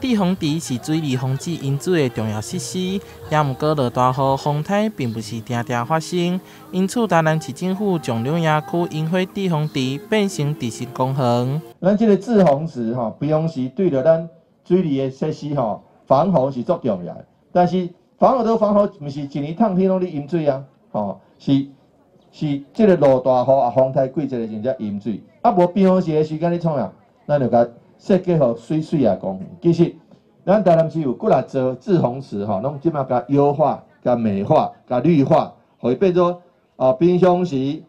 地洪池是水利防治因子的重要设施，也毋过落大雨风台并不是定定发生，因此台南市政府将两亚区引火地洪池变成地势公园。咱这个滞洪池平常时对着咱水利的设施防洪是足重要的，但是防洪毋是一年趟天拢咧淹水啊，是这个落大雨风台过一个真正淹水，无平常时的时间咧创啊，咱就甲设计好水啊公园。其实咱台南市有几啊座滞洪池拢即马甲优化、甲美化、甲绿化，会变做平常时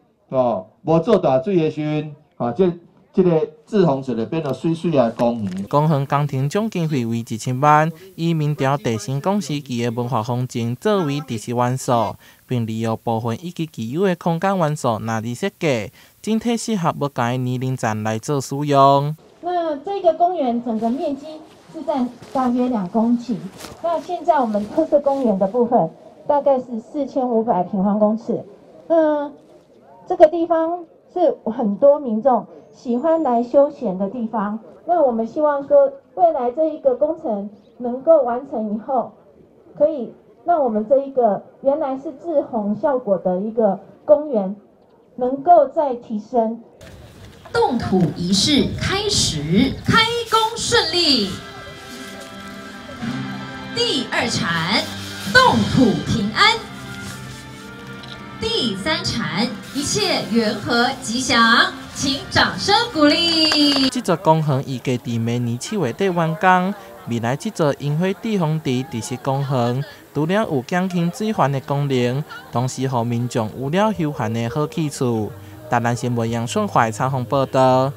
无做大水的时阵这个滞洪池就变做水啊公园。公园工程总经费为1000万，以明朝地新港时期的文化风景作为地势元素，并利用部分已经既有的空间元素纳入设计，整体适合不同的年龄层来做使用。那这个公园整个面积是占大约2公顷。那现在我们特色公园的部分大概是4500平方公尺。这个地方是很多民众喜欢来休闲的地方。那我们希望说，未来这一个工程能够完成以后，可以让我们这一个原来是滞洪效果的一个公园，能够再提升。动土仪式开始，开工顺利。第2铲，动土平安。第3铲，一切圆和吉祥，请掌声鼓励。这座公园预计伫明年7月底完工。未来这座引火地洪池地势公园，除了有减轻水患的功能，同时让民众有了休闲的好去处。台南新闻杨顺怀采访报道。